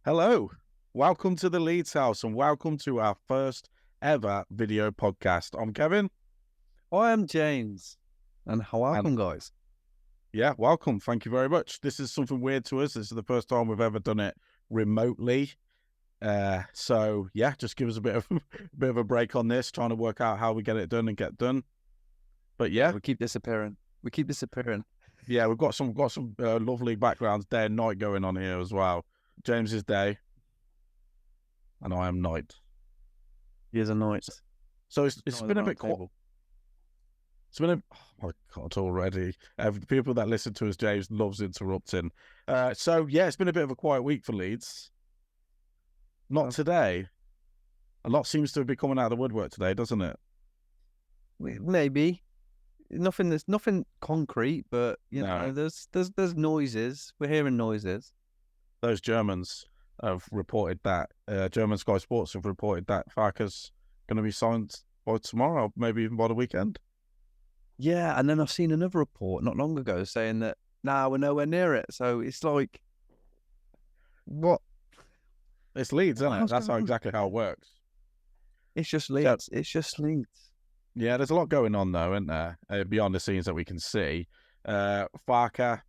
Hello, welcome to the Leeds House and welcome to our first ever video podcast. I'm Kevin. I am James. And welcome, guys. Yeah, welcome. Thank you very much. This is something weird to us. This is the first time we've ever done it remotely. So yeah, just give us a bit of a break on this, trying to work out how we get it done and get done. But yeah, we keep disappearing. Yeah, we've got some lovely backgrounds, day and night going on here as well. James is day, and I am night. He is a night. So it's been a bit quiet. It's been oh my God, already. The people that listen to us, James loves interrupting. So yeah, it's been a bit of a quiet week for Leeds. Not today. A lot seems to be coming out of the woodwork today, doesn't it? Maybe. There's nothing concrete, but you know, there's noises. We're hearing noises. Those Germans have reported that. German Sky Sports have reported that Farke's going to be signed by tomorrow, maybe even by the weekend. Yeah, and then I've seen another report not long ago saying that we're nowhere near it. So it's like, what? It's Leeds, isn't it? That's exactly how it works. It's just Leeds. It's just Leeds. Yeah, there's a lot going on though, isn't there? Beyond the scenes that we can see. Farke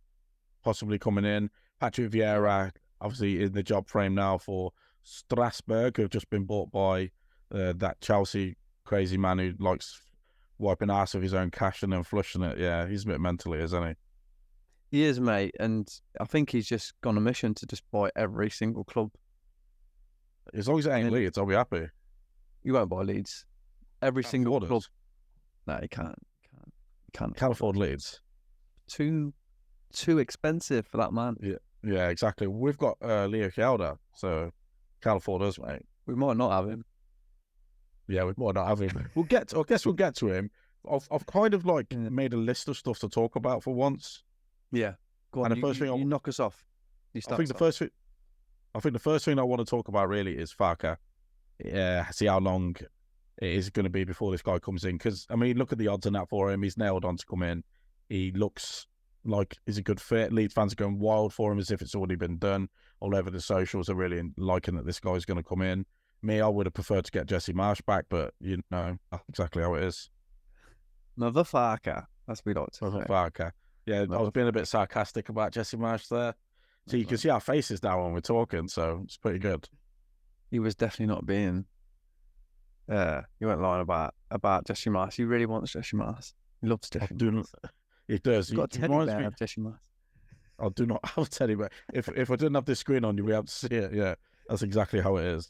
possibly coming in. Patrick Vieira, obviously in the job frame now for Strasbourg, who have just been bought by that Chelsea crazy man who likes wiping ass of his own cash and then flushing it. Yeah, he's a bit mentally, isn't he? He is, mate. And I think he's just gone a mission to just buy every single club. As long as it ain't Leeds, I'll be happy. You won't buy Leeds. Every single club. No, you can't. Can't afford Leeds. Too expensive for that man. Yeah, exactly. We've got Leo Chialda, so can't afford us, mate. We might not have him. Yeah, we might not have him. I guess we'll get to him. I've kind of like made a list of stuff to talk about for once. Yeah, go on. And the first thing you knock us off. I think the first thing I want to talk about really is Farke. See how long it is going to be before this guy comes in. Because I mean, look at the odds on that for him. He's nailed on to come in. He looks like he's a good fit. Leeds fans are going wild for him as if it's already been done. All over the socials are really liking that this guy's going to come in. Me, I would have preferred to get Jesse Marsch back, but you know that's exactly how it is. Another Farke, as we like to say. Farke. Yeah, I was being a bit sarcastic about Jesse Marsch there. So you can see our faces now when we're talking, so it's pretty good. He was definitely not being. You weren't lying about Jesse Marsch. He really wants Jesse Marsch. He loves Jesse. He does. He's got a teddy bear of Jesse Marsch. I do not have a teddy bear. If I didn't have this screen on, you'd be able to see it. Yeah, that's exactly how it is.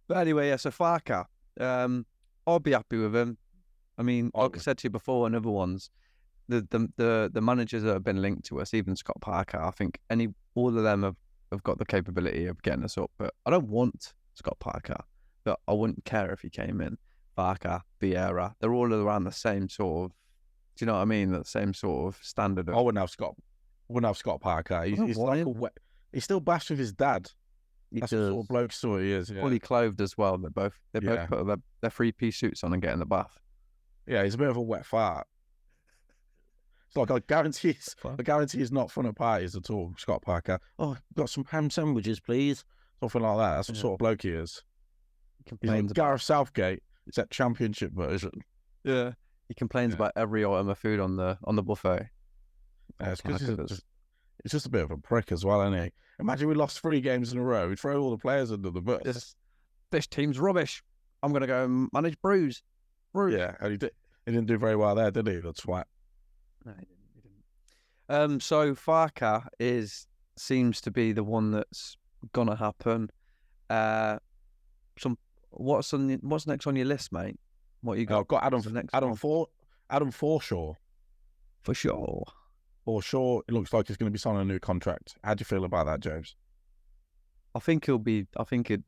But anyway, yeah. So Farke, I'll be happy with him. I mean, like I said to you before, and other ones, the managers that have been linked to us, even Scott Parker, I think all of them have got the capability of getting us up. But I don't want Scott Parker. But I wouldn't care if he came in. Farke, Vieira, they're all around the same sort of. Do you know what I mean? The same sort of standard. I wouldn't have Scott Parker. He's like he's still bashed with his dad. That's the sort of bloke sort he is. Yeah. Fully clothed as well. They both put their 3-piece suits on and get in the bath. Yeah, he's a bit of a wet fart. It's like I guarantee he's not fun at parties at all. Scott Parker. Oh, got some ham sandwiches, please. Something like that. That's the sort of bloke he is. He's like Gareth Southgate. It's that championship version. Yeah. He complains about every item of food on the buffet. Yeah, it's because it's just a bit of a prick as well, isn't he? Imagine we lost 3 games in a row. We'd throw all the players under the bus. This team's rubbish. I'm going to go and manage Bruce. Yeah, and he didn't do very well there, did he? That's why. No, he didn't. So Farke seems to be the one that's going to happen. What's next on your list, mate? What you got? I've got Adam Forshaw. For sure. Forshaw, it looks like he's going to be signing a new contract. How do you feel about that, James? I think it'd be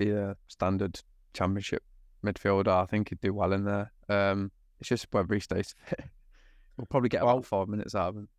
a standard championship midfielder. I think he'd do well in there. It's just whether he stays fit. We'll probably get about 5 minutes out of him.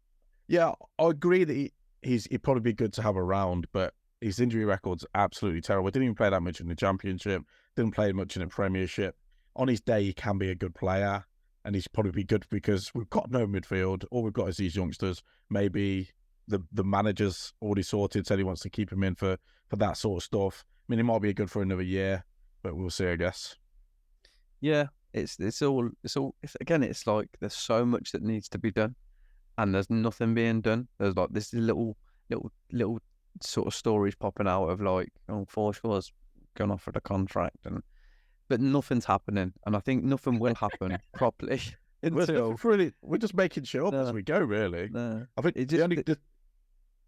Yeah, I agree that he'd probably be good to have around, but his injury record's absolutely terrible. Didn't even play that much in the Championship. Didn't play much in the Premiership. On his day, he can be a good player, and he's probably be good because we've got no midfield. All we've got is these youngsters. Maybe the manager's already sorted, said he wants to keep him in for that sort of stuff. I mean, it might be good for another year, but we'll see, I guess. Yeah, it's again, it's like there's so much that needs to be done, and there's nothing being done. There's like this little sort of stories popping out of like, oh, Forshaw's gone off for the contract, but nothing's happening, and I think nothing will happen properly until we're just making shit up as we go, really. I think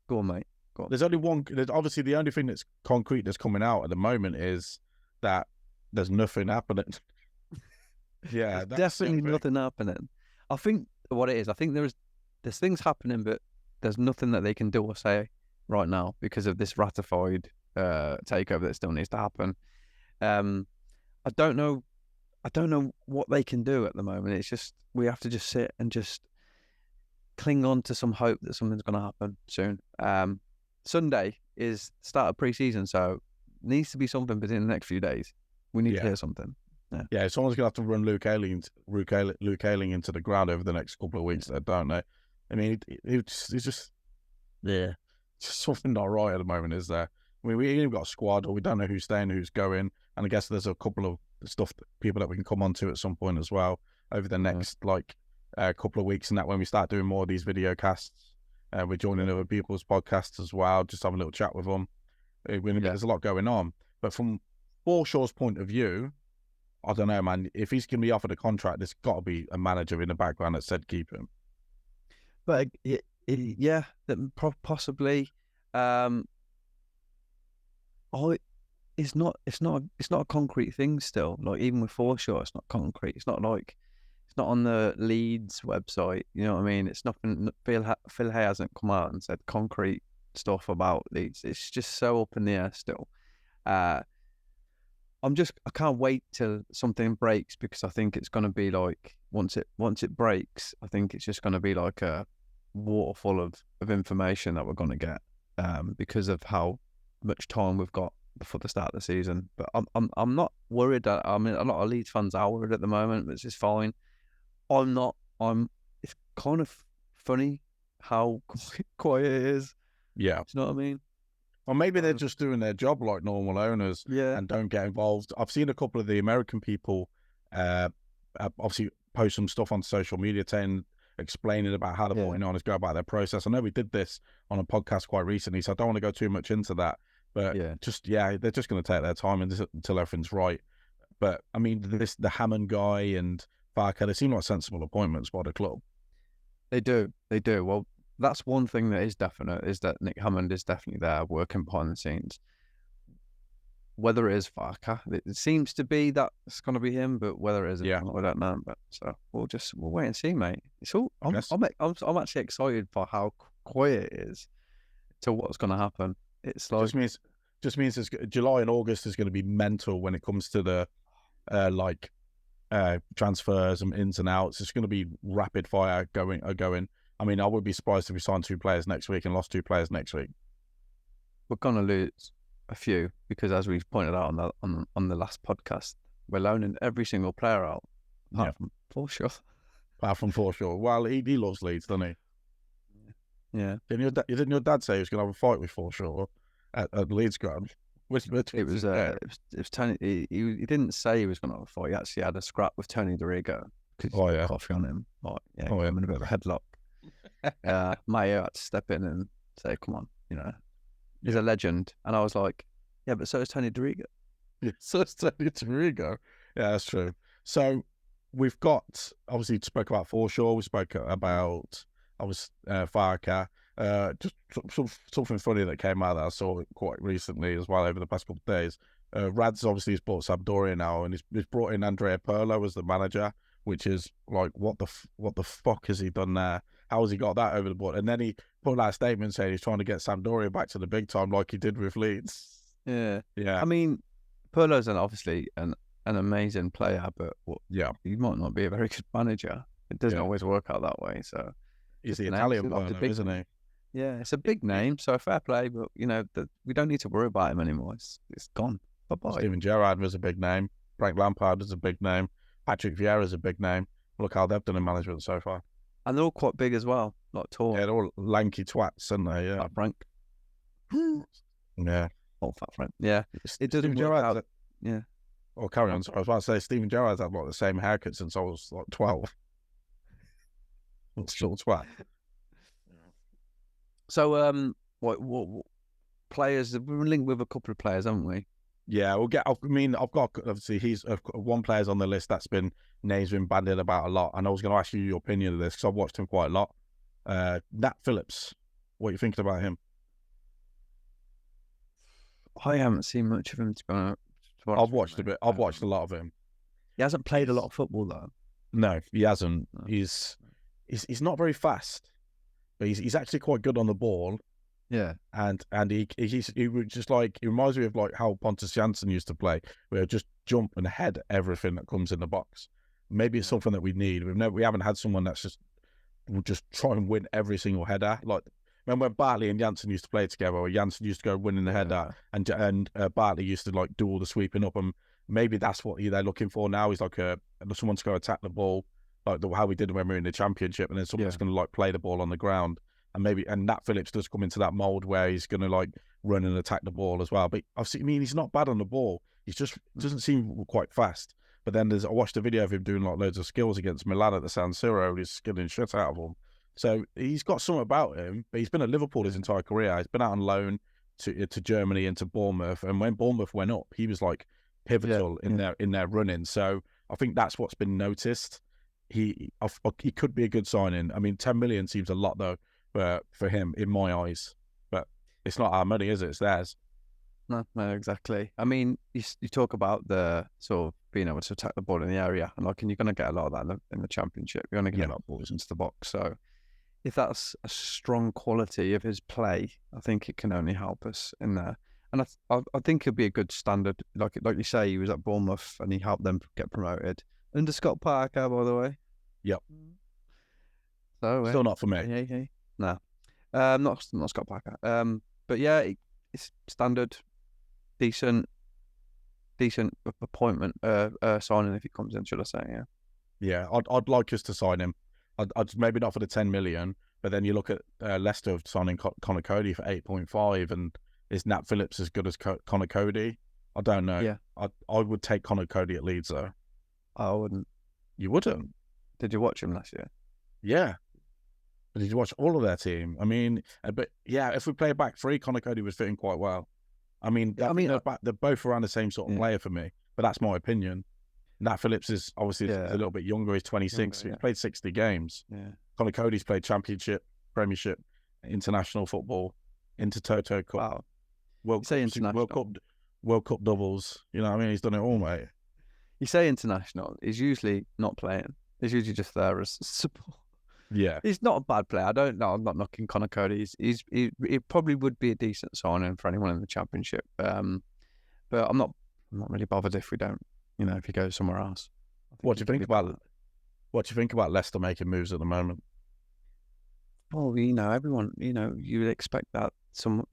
go on, mate. Go on. There's obviously the only thing that's concrete that's coming out at the moment is that there's nothing happening. Yeah, there's definitely nothing happening. I think what it is, I think there's things happening, but there's nothing that they can do or say right now because of this ratified takeover that still needs to happen. I don't know what they can do at the moment. It's just we have to just sit and just cling on to some hope that something's going to happen soon. Sunday is the start of pre-season, so needs to be something within the next few days. We need to hear something. Yeah, someone's going to have to run Luke Ayling into the ground over the next couple of weeks, don't they? I mean, it's just something not right at the moment, is there? I mean, we ain't even got a squad, or we don't know who's staying, who's going, and I guess there's a couple of people that we can come on to at some point as well over the next couple of weeks, and that when we start doing more of these video casts, we're joining other people's podcasts as well, just have a little chat with them. There's a lot going on, but from Forshaw's point of view, I don't know, man. If he's going to be offered a contract, there's got to be a manager in the background that said keep him. But possibly. It's not a concrete thing still. Like even with Forshaw, it's not concrete. It's not on the Leeds website. You know what I mean? It's nothing. Phil Hay hasn't come out and said concrete stuff about Leeds. It's just so up in the air still. I can't wait till something breaks, because I think it's going to be like once it breaks, I think it's just going to be like a waterfall of information that we're going to get because of how much time we've got before the start of the season. But I'm not worried. I mean, a lot of Leeds fans are worried at the moment, which is fine. I'm not. It's kind of funny how quiet it is. Yeah, do you know what I mean? Or maybe they're just doing their job like normal owners and don't get involved. I've seen a couple of the American people obviously post some stuff on social media explaining about how the 49ers go about their process. I know we did this on a podcast quite recently, so I don't want to go too much into that. But they're just going to take their time until everything's right. But I mean, the Hammond guy and Farker, they seem like sensible appointments by the club. They do. Well, that's one thing that is definite, is that Nick Hammond is definitely there working behind the scenes. Whether it is Farker, it seems to be that it's going to be him, but whether it is, I don't know. But so we'll wait and see, mate. It's all. I'm actually excited for how quiet it is to what's going to happen. It's like just means July and August is going to be mental when it comes to the transfers and ins and outs. It's going to be rapid fire going. I mean, I would be surprised if we signed 2 players next week and lost 2 players next week. We're going to lose a few because, as we've pointed out on the last podcast, we're loaning every single player out apart from Forshaw. Apart from Forshaw. Well, he loves Leeds, doesn't he? Yeah. Didn't your dad say he was going to have a fight with Forshaw at Leeds ground? It was Tony. He didn't say he was going to have a fight. He actually had a scrap with Tony DeRigo because he had coffee on him. I'm in a bit of a headlock. Mayo had to step in and say, "Come on, he's a legend." And I was like, "Yeah, but so is Tony DeRigo." Yeah, so is Tony DeRigo. Yeah, that's true. So we've got, obviously, spoke about Forshaw. We spoke about Farker. Just something funny that came out that I saw quite recently as well over the past couple of days. Rad's obviously has bought Sampdoria now, and he's brought in Andrea Pirlo as the manager, which is like, what the fuck has he done there? How has he got that over the board? And then he put out a statement saying he's trying to get Sampdoria back to the big time like he did with Leeds. Yeah. I mean, Pirlo's obviously an amazing player, but he might not be a very good manager. It doesn't always work out that way. So he's the Italian Pirlo, isn't he? Yeah, it's a big name, so fair play. But we don't need to worry about him anymore. It's gone. Bye bye. Steven Gerrard was a big name. Frank Lampard is a big name. Patrick Vieira is a big name. Look how they've done in management so far. And they're all quite big as well. like tall. Yeah, they're all lanky twats, aren't they? Yeah. Fat Frank. Yeah. Oh, Fat Frank. Yeah. It doesn't Steven work Gerrard's out. Yeah. Oh, carry on. Sorry, I was about to say Steven Gerrard's had like the same haircut since I was like 12. Short twat. So, what players? We've been linked with a couple of players, haven't we? Yeah, we'll get. I mean, I've got obviously one player's on the list that's been names been bandied about a lot, and I was going to ask you your opinion of this because I've watched him quite a lot. Nat Phillips, what are you thinking about him? I haven't seen much of him to be honest. I've watched a bit. I've watched a lot of him. He hasn't played a lot of football though. No, he hasn't. No. He's not very fast, but he's actually quite good on the ball. Yeah, and he was just like, he reminds me of like how Pontus Jansson used to play, where just jump and head everything that comes in the box. Maybe it's something that we need. We haven't had someone that's will just try and win every single header. Like remember when Bartley and Janssen used to play together, or Janssen used to go winning the header, and Bartley used to like do all the sweeping up, and maybe that's what they're looking for now. He's like someone to go attack the ball, like how we did when we were in the Championship, and then someone that's going to like play the ball on the ground. And Nat Phillips does come into that mold where he's going to like run and attack the ball as well. But he's not bad on the ball. He just doesn't seem quite fast. But then I watched a video of him doing like loads of skills against Milan at the San Siro. He's skilling shit out of them. So he's got something about him. But he's been at Liverpool his entire career. He's been out on loan to Germany and to Bournemouth. And when Bournemouth went up, he was like pivotal in their running. So I think that's what's been noticed. He could be a good signing. I mean, 10 million seems a lot though. For him, in my eyes, but it's not our money, is it? It's theirs. No, exactly. I mean, you talk about the sort of being able to attack the ball in the area, and you're going to get a lot of that in the Championship. You're going to get a lot of balls into the box. So, if that's a strong quality of his play, I think it can only help us in there. And I think he'll be a good standard. Like you say, he was at Bournemouth and he helped them get promoted under Scott Parker, by the way. Yep. So still not for me. Yeah. No, not Scott Parker. But yeah, it's standard, decent appointment, signing if he comes in. Should I say? Yeah. Yeah, I'd like us to sign him. I'd maybe not for the 10 million, but then you look at Leicester signing Connor Cody for 8.5, and is Nat Phillips as good as Connor Cody? I don't know. Yeah, I would take Connor Cody at Leeds though. I wouldn't. You wouldn't? Did you watch him last year? Yeah. But did you watch all of their team? I mean, but yeah, if we play back three, Connor Cody was fitting quite well. I mean, they're both around the same sort of player for me, but that's my opinion. Nat Phillips is obviously a little bit younger. He's 26. He's played 60 games. Yeah. Connor Cody's played Championship, Premiership, international football, Intertoto Cup, wow. World Cup doubles. You know what I mean? He's done it all, mate. You say international. He's usually not playing. He's usually just there as support. Yeah, he's not a bad player. I don't know. I'm not knocking Connor Cody. He probably would be a decent signing for anyone in the Championship. But I'm not really bothered if we don't. You know, if he goes somewhere else. What do you think about Leicester making moves at the moment? Well, everyone. You would expect that some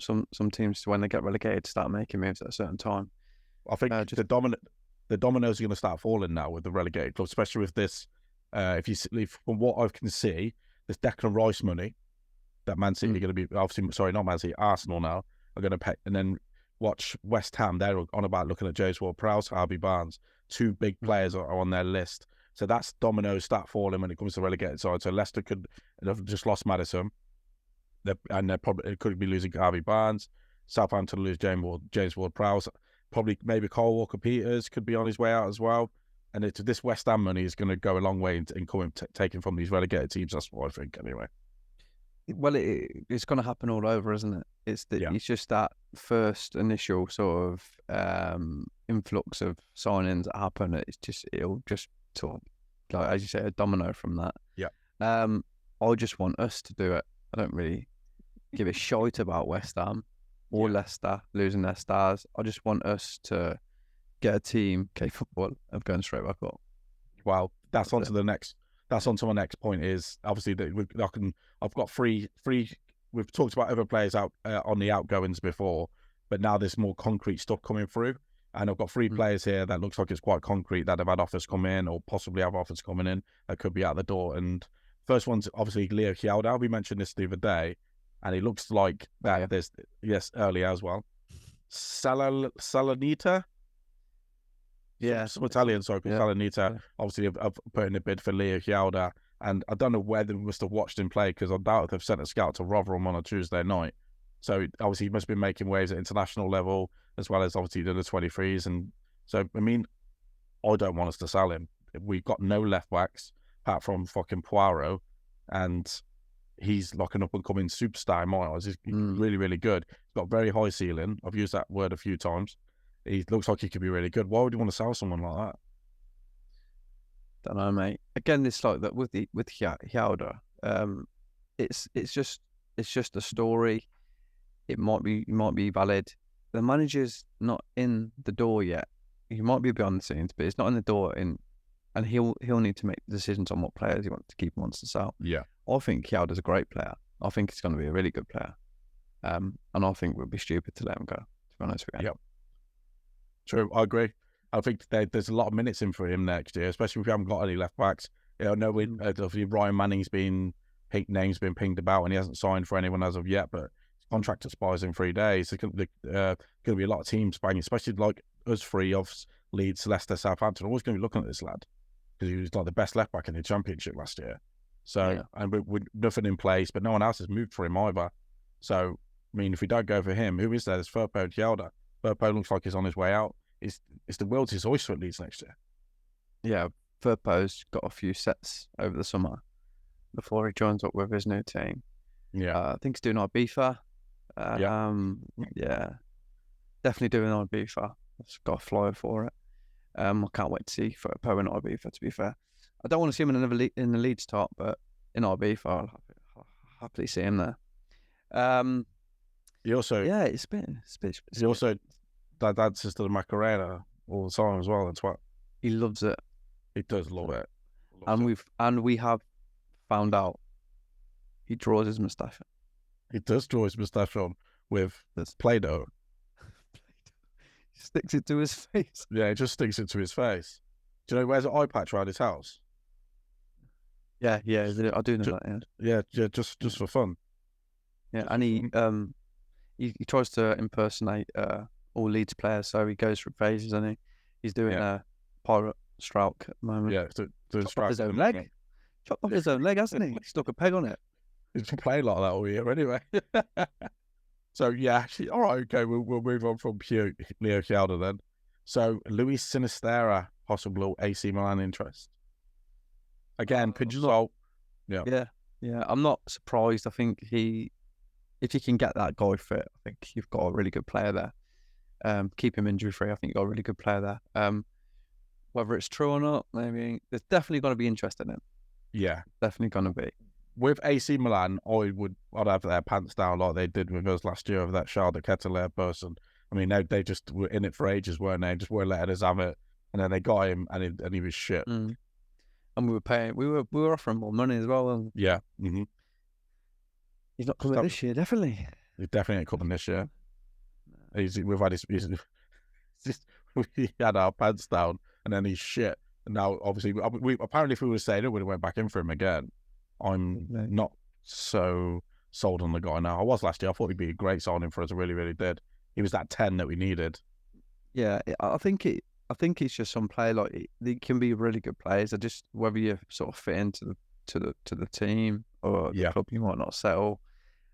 teams when they get relegated start making moves at a certain time. I think the dominoes are going to start falling now with the relegated club, especially with this. From what I can see, this Declan Rice money that Man City are going to be not Man City, Arsenal now are going to pay, and then watch West Ham. They're on about looking at James Ward-Prowse, Harvey Barnes, two big players are on their list. So that's dominoes start falling when it comes to relegated side. So Leicester could have just lost Maddison, and they probably could be losing Harvey Barnes. Southampton lose James Ward-Prowse. Probably maybe Kyle Walker-Peters could be on his way out as well. And this West Ham money is going to go a long way in taking from these relegated teams. That's what I think, anyway. Well, it's going to happen all over, isn't it? It's just that first initial sort of influx of signings that happen. It'll just sort of, like as you say, a domino from that. Yeah. I just want us to do it. I don't really give a shite about West Ham or Leicester losing their stars. I just want us to get a team capable of going straight back up. Wow, that's onto the next. That's onto my next point. Is obviously that I've got three. We've talked about other players out on the outgoings before, but now there's more concrete stuff coming through, and I've got three players here that looks like it's quite concrete that have had offers come in or possibly have offers coming in that could be out the door. And First one's obviously Leo Chialda. We mentioned this the other day, and it looks like that. Yeah. There's earlier as well. Salanita. Yeah, some Italian, sorry, yeah. Salanita. Yeah. Obviously, have put in a bid for Leo Chialda, and I don't know where they must have watched him play, because I doubt they've sent a scout to Rotherham on a Tuesday night. So obviously, he must be making waves at international level, as well as obviously the 23s. And so, I mean, I don't want us to sell him. We've got no left backs apart from fucking Poirot, and he's like an up and coming superstar in my eyes. He's really, really good. He's got a very high ceiling. I've used that word a few times. He looks like he could be really good. Why would you want to sell someone like that? Don't know, mate. Again, it's like that with Hjauda. It's just a story. It might be valid. The manager's not in the door yet. He might be behind the scenes, but it's not in the door. And he'll need to make decisions on what players he wants to keep and wants to sell. Yeah, I think Hjauda's a great player. I think he's going to be a really good player. And I think we'd be stupid to let him go, to be honest with you. Yep. True, I agree. I think there's a lot of minutes in for him next year, especially if we haven't got any left backs. You know, obviously Ryan Manning's name's been pinged about, and he hasn't signed for anyone as of yet, but his contract expires in 3 days. There's going to be a lot of teams banging, especially like us three of Leeds, Leicester, Southampton, always going to be looking at this lad, because he was like the best left back in the Championship last year. So, yeah. And with nothing in place, but no one else has moved for him either. So, I mean, if we don't go for him, who is there? There's Firpo Chialda. Firpo looks like he's on his way out. It's the world's his oyster at Leeds next year. Yeah, Firpo's got a few sets over the summer before he joins up with his new team. Yeah, I think he's doing Ibiza. Yeah, definitely doing Ibiza. I've got a flyer for it. I can't wait to see Firpo in Ibiza, to be fair. I don't want to see him in the Leeds top, but in Ibiza, I'll happily see him there. He also, yeah, it's been. He also dances to the Macarena all the time as well. That's what he loves it. He does love it. We have found out he draws his moustache. He does draw his moustache on with Play-Doh. He sticks it to his face. Yeah, he just sticks it to his face. Do you know where's an eye patch around his house? Yeah, I do know that. Yeah, just for fun. Yeah, and he tries to impersonate all Leeds players, so he goes through phases, and he's doing a pirate stroke at the moment. Yeah, chopped off his own leg. Chopped off his own leg, hasn't he? Stuck a peg on it. He's been playing like that all year anyway. So yeah, actually, all right, okay, we'll move on from Leo Chialda then. So Luis Sinisterra, possible AC Milan interest. Again, pinch of salt. Yeah. I'm not surprised. I think if you can get that guy fit, I think you've got a really good player there. Keep him injury free. I think you've got a really good player there. Whether it's true or not, maybe there's definitely going to be interest in him. Yeah, definitely going to be. With AC Milan, I'd have their pants down like they did with us last year with that Charles de Ketelaere person. I mean, they just were in it for ages, weren't they? Just weren't letting us have it, and then they got him, and he was shit. And we were paying. We were offering more money as well. And yeah. Mm-hmm. He's not coming this year, definitely. He definitely ain't coming this year. We've had we had our pants down, and then he's shit. And now, obviously, apparently, if we would have stayed, we would have went back in for him again. I'm not so sold on the guy now. I was last year. I thought he'd be a great signing for us. I really, really did. He was that 10 that we needed. Yeah, I think it's just some player like they can be really good players. I just whether you sort of fit into the team or the club, you might not settle.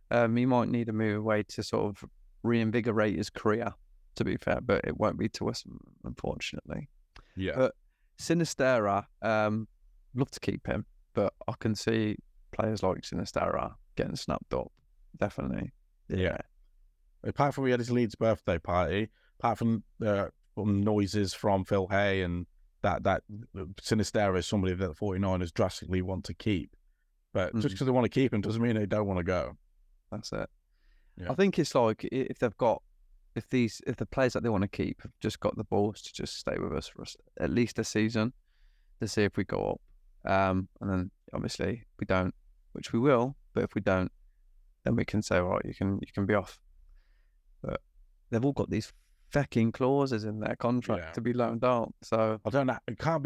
He might need to move away to sort of reinvigorate his career, to be fair, but it won't be to us, unfortunately. Yeah. But Sinisterra, love to keep him, but I can see players like Sinisterra getting snapped up, definitely. Yeah. Apart from we had his Leeds birthday party, apart from noises from Phil Hay and that Sinisterra is somebody that the 49ers drastically want to keep. But just because they want to keep him doesn't mean they don't want to go. That's it. Yeah. I think it's like if the players that they want to keep have just got the balls to just stay with us for at least a season to see if we go up. And then obviously if we don't, which we will, but if we don't, then we can say, all right, you can be off. But they've all got these fucking clauses in their contract to be loaned out. So I don't know. There can't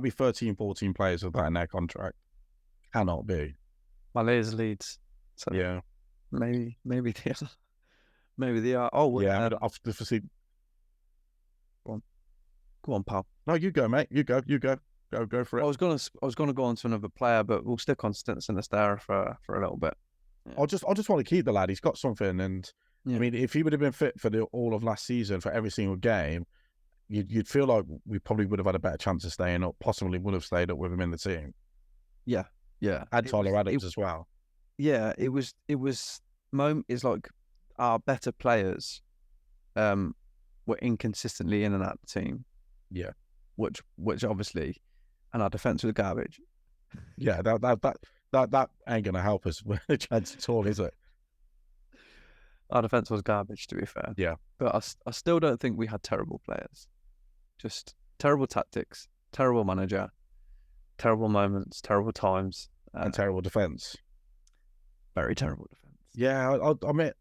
be 13, 14 players with that in their contract. cannot be. Malays Leeds. So Yeah. maybe they are. Maybe they are. Oh, Yeah. I've seen. Go on, pal. No, you go, mate. You go for it. I was gonna go on to another player, but we'll stick on Sinisterra for a little bit. I just want to keep the lad. He's got something, and I mean, if he would have been fit for all of last season for every single game, you'd feel like we probably would have had a better chance of staying up. Possibly would have stayed up with him in the team. Yeah. And Tyler Adams as well. Yeah, it was. Is like our better players, were inconsistently in and out the team. Yeah. Which obviously, and our defense was garbage. Yeah, that ain't gonna help us with a chance at all, is it? Our defense was garbage, to be fair. Yeah. But I still don't think we had terrible players. Just terrible tactics, terrible manager, terrible moments, terrible times, and terrible defense. Very terrible defense. Yeah, I mean,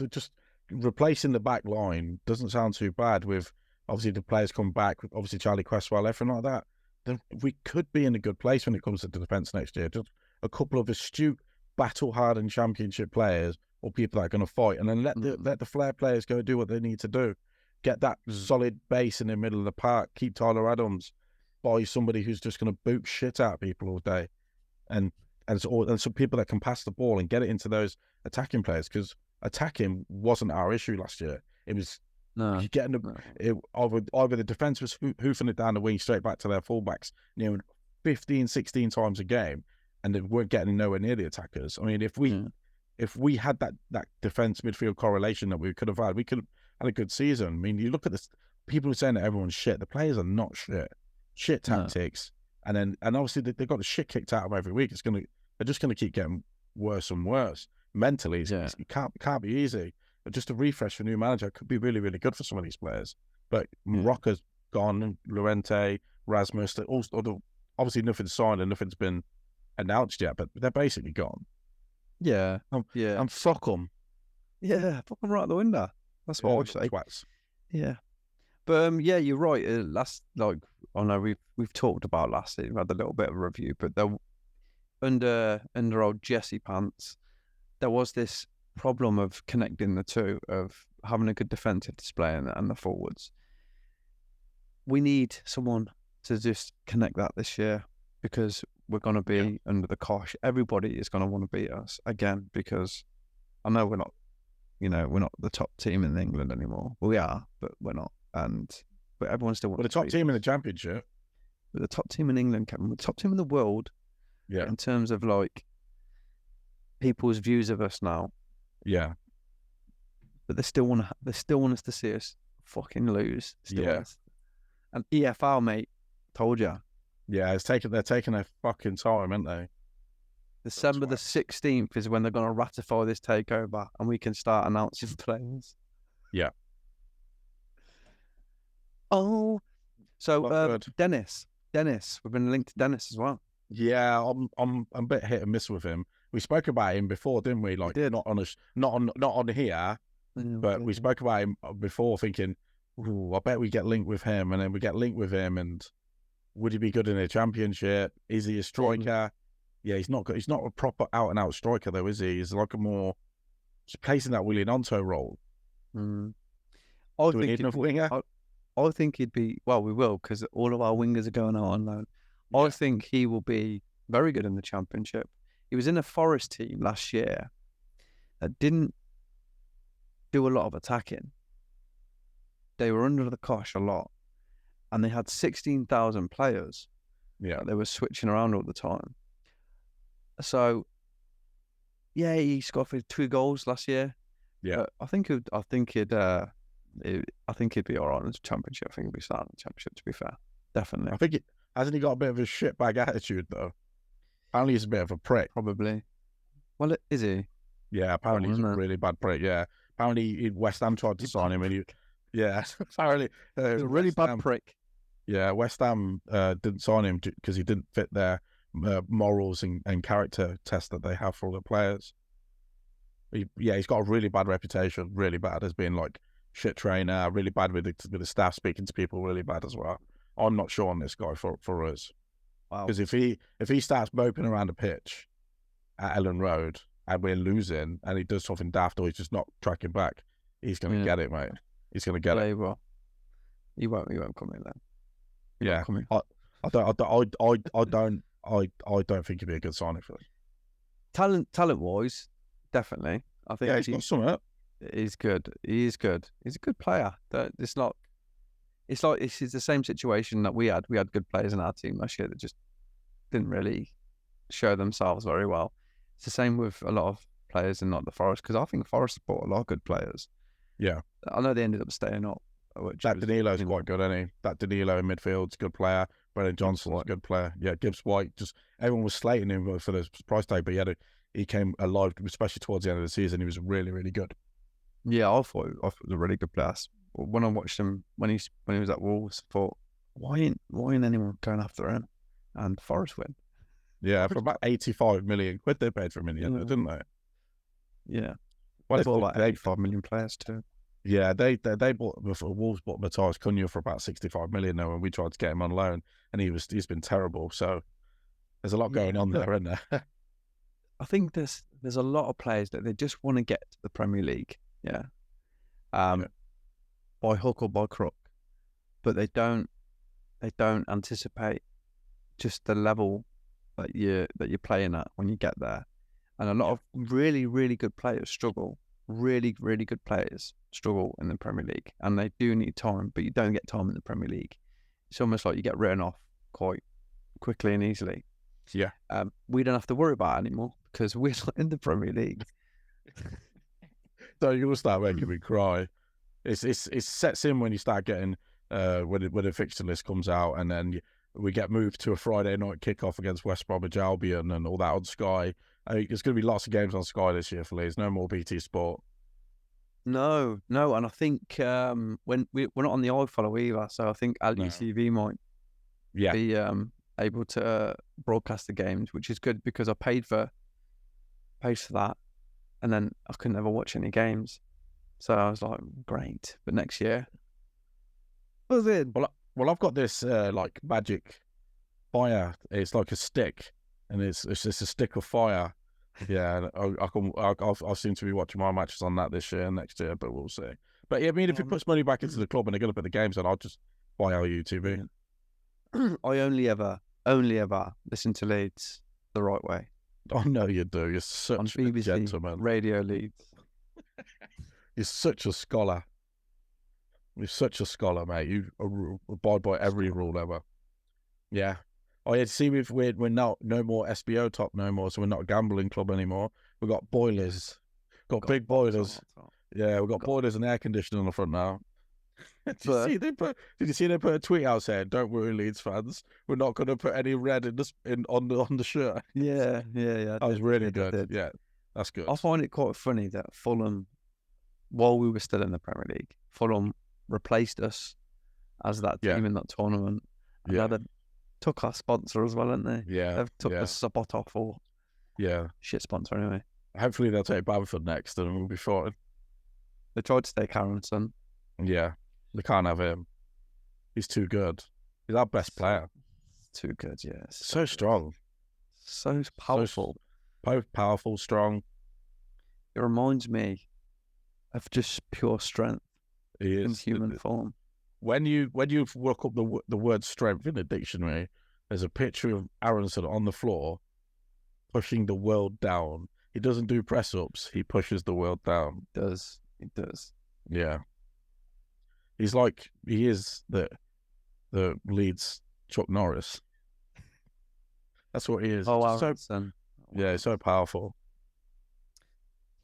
just replacing the back line doesn't sound too bad. With obviously the players come back, obviously Charlie Cresswell, everything like that. Then we could be in a good place when it comes to the defense next year. Just a couple of astute, battle-hardened Championship players or people that are going to fight, and then let the flair players go do what they need to do. Get that solid base in the middle of the park. Keep Tyler Adams by somebody who's just going to boot shit out of people all day, and some people that can pass the ball and get it into those attacking players, because attacking wasn't our issue last year. It was either the defence was hoofing it down the wing straight back to their fullbacks, 15, 16 times a game, and they weren't getting nowhere near the attackers. I mean, if we had that defence midfield correlation that we could have had, we could have had a good season. I mean, you look at this, people are saying that everyone's shit. The players are not shit. Shit tactics. And obviously they got the shit kicked out of them every week. They're just gonna keep getting worse and worse. Mentally, it can't be easy. But just a refresh for a new manager could be really, really good for some of these players. But Rocca's gone, Llorente, Rasmus, obviously nothing's signed and nothing's been announced yet, but they're basically gone. Yeah. And fuck them. Yeah, fuck them right out the window. That's what I would say. Twats. Yeah. But you're right. I know we've talked about last season. We had a little bit of a review, but under old Jesse Pants, there was this problem of connecting the two, of having a good defensive display and the forwards. We need someone to just connect that this year, because we're going to be under the cosh. Everybody is going to want to beat us again, because I know we're not the top team in England anymore. Well, we are, but we're not. But everyone still wants. We're the top team in the Championship. We're the top team in England, Kevin. We're the top team in the world. Yeah. In terms of like people's views of us now. Yeah. But they still want us to see us fucking lose. And EFL, mate, told you. Yeah, they're taking their fucking time, aren't they? December the 16th is when they're going to ratify this takeover, and we can start announcing players. Yeah. Oh, so Dennis, we've been linked to Dennis as well. Yeah, I'm a bit hit and miss with him. We spoke about him before, didn't we? Like, not on here, but we spoke about him before, thinking, "Ooh, I bet we get linked with him," and then we get linked with him, and would he be good in a Championship? Is he a striker? Yeah, he's not a proper out and out striker though, is he? He's like he's placing that Willian Onto role. Do we need another winger? I think he'd be, well, we will, because all of our wingers are going out on loan. Yeah. I think he will be very good in the Championship. He was in a Forest team last year that didn't do a lot of attacking. They were under the cosh a lot, and they had 16,000 players. Yeah, they were switching around all the time. So, yeah, he scored 2 goals last year. Yeah, I think he'd be all right in the Championship. I think he'd be starting in the Championship, to be fair. Definitely. I think hasn't he got a bit of a shitbag attitude though? Apparently he's a bit of a prick. Probably. Well, is he? Yeah, apparently he's a really bad prick. Yeah, apparently West Ham tried to sign him, and apparently he's a really bad prick. Yeah, West Ham didn't sign him because he didn't fit their morals and character test that they have for all the players. He's got a really bad reputation, really bad as being like shit trainer, really bad with the staff, speaking to people really bad as well. I'm not sure on this guy for us. Wow. Because if he starts moping around the pitch at Ellen Road and we're losing, and he does something daft or he's just not tracking back, he's going to get it, mate. He's going to get it. He will. He won't come in then. Yeah, I don't think he'd be a good signing for us. Talent wise, definitely. I think he's got something. He's good. He is good. He's a good player. It's not. It's like it's the same situation that we had. We had good players in our team last year that just didn't really show themselves very well. It's the same with a lot of players in like the Forest, because I think Forest bought a lot of good players. Yeah, I know they ended up staying up. That Danilo's quite good, isn't he? That Danilo in midfield's a good player. Brennan Johnson's a good player. Yeah, Gibbs White. Just everyone was slating him for the price tag, but he came alive, especially towards the end of the season. He was really, really good. Yeah, I thought it was a really good player. When I watched him when he was at Wolves, I thought, why ain't anyone going after him? And Forest win. Yeah, for about 85 million quid they paid for him in the end, didn't they? Yeah, well, they bought like 85 million players too. Yeah, they bought Wolves bought Matthias Cunha for about 65 million now, and we tried to get him on loan, and he's been terrible. So there's a lot going on there, isn't there? I think there's a lot of players that they just want to get to the Premier League, by hook or by crook, but they don't anticipate just the level that you're playing at when you get there, and a lot of really, really good players struggle. Really, really good players struggle in the Premier League, and they do need time, but you don't get time in the Premier League. It's almost like you get written off quite quickly and easily. Yeah. We don't have to worry about it anymore because we're not in the Premier League. So you'll start making me cry. It sets in when you start getting when the fixture list comes out, and then we get moved to a Friday night kickoff against West Bromwich Albion and all that on Sky. There's going to be lots of games on Sky this year for Leeds. No more BT Sport. No, and I think when we're not on the iFollow either, so I think LUTV might be able to broadcast the games, which is good because I paid for that, and then I could never watch any games. So I was like, great, but next year, was it? Well, I've got this like magic fire. It's like a stick. And it's just a stick of fire. Yeah, I'll seem to be watching my matches on that this year and next year, but we'll see. But yeah, I mean, if it puts money back into the club and they're going to put the games on, I'll just buy LUTV. I only ever listen to Leeds the right way. I know you do. You're such on BBC, a gentleman. Radio Leeds. You're such a scholar. You're such a scholar, mate. You abide by every rule ever. Yeah. Oh yeah, see, we're now no more SBO top no more, so we're not a gambling club anymore. We've got boilers, got big boilers. Yeah, we've got boilers and air conditioning on the front now. Did you see they put a tweet out saying, "Don't worry, Leeds fans, we're not going to put any red on the shirt." Yeah. That was really good. Yeah, that's good. I find it quite funny that Fulham, while we were still in the Premier League, Fulham replaced us as that team in that tournament. And now they took our sponsor as well, haven't they? Yeah. They've took the spot off or shit sponsor anyway. Hopefully they'll take Bamford next and we'll be fine. They tried to take Aronson. Yeah. They can't have him. He's too good. He's our best player. Too good, yeah. So strong. So powerful. Powerful, strong. It reminds me of just pure strength in human form. When you look up the word strength in the dictionary, there's a picture of Aronson on the floor pushing the world down. He doesn't do press-ups. He pushes the world down. He does. Yeah. He is the Leeds Chuck Norris. That's what he is. Oh, Aronson. So powerful.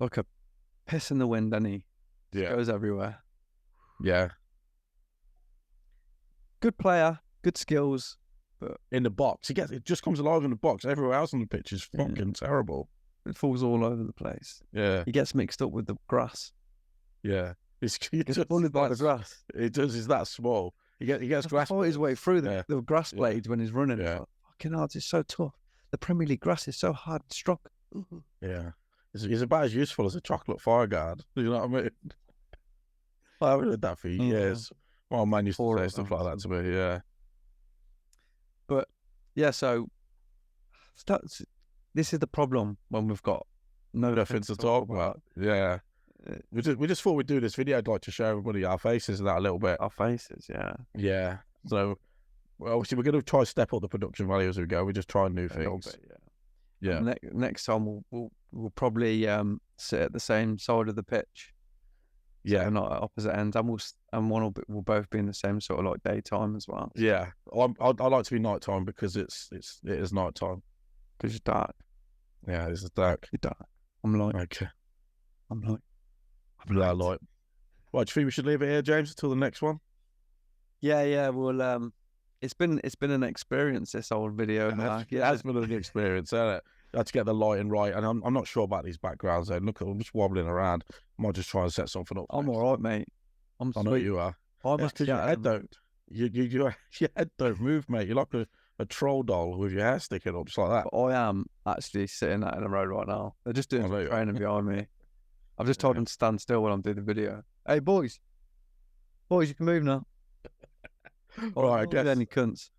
Like a piss in the wind, and he goes everywhere. Yeah. Good player, good skills, but in the box, it just comes alive in the box. Everywhere else on the pitch is fucking terrible. It falls all over the place. Yeah, he gets mixed up with the grass. Yeah, he gets bullied by the grass. It does. He's that small. He gets grass. Fight his way through the grass blades when he's running. Yeah, fucking hard. It's so tough. The Premier League grass is so hard to struck. Yeah, he's about as useful as a chocolate fire guard. You know what I mean? I haven't heard that for years. Well, man used to say stuff like that to me, yeah. But Yeah, so this is the problem when we've got nothing to talk about. Yeah. We just thought we'd do this video. I'd like to show everybody our faces and that a little bit. Our faces, yeah. Yeah. So, well, obviously, we're going to try to step up the production value as we go. We're just trying new things. Bit, yeah. Next time we'll probably sit at the same side of the pitch. Yeah. So not at opposite ends, and one will both be in the same sort of like daytime as well. Yeah. I like to be nighttime because it is nighttime. Because it's dark. Yeah, it's dark. You're dark. I'm light. Okay. I'm light. Right. Right, do you think we should leave it here, James, until the next one? Yeah. Well, it's been an experience, this old video. It has been an experience, hasn't it? I had to get the lighting right, and I'm not sure about these backgrounds. Though. Look, I'm just wobbling around. I might just try and set something up. I'm all right, mate. I know you are. That's because your head don't. Your head don't move, mate. You're like a troll doll with your hair sticking up, just like that. But I am actually sitting out in the road right now. They're just doing some training behind me. I've just told them to stand still while I'm doing the video. Hey, boys, you can move now. Right, I guess. Any cunts.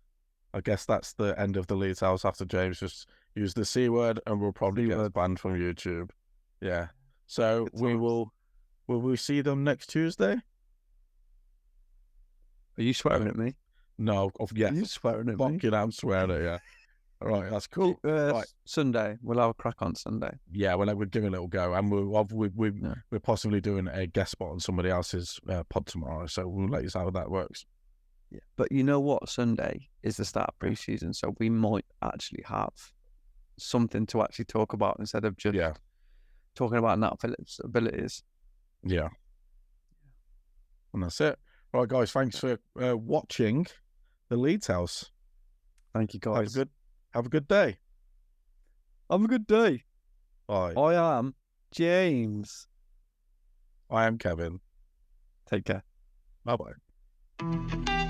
I guess that's the end of the Leeds House after James just used the C word, and we'll probably get banned from YouTube. Yeah. So will we see them next Tuesday? Are you swearing at me? No. Yes. Are you swearing at me? Fucking I'm swearing at you. All right, that's cool. Right. Sunday, we'll have a crack on Sunday. Yeah, we're giving a little go, and we're possibly doing a guest spot on somebody else's pod tomorrow. So we'll let you know how that works. Yeah, but you know what? Sunday is the start of pre-season, so we might actually have something to actually talk about instead of just talking about Nat Phillips' abilities. Yeah, and that's it. All right, guys. Thanks for watching the Leeds House. Thank you, guys. Have a good day. Have a good day. Bye. I am James. I am Kevin. Take care. Bye-bye.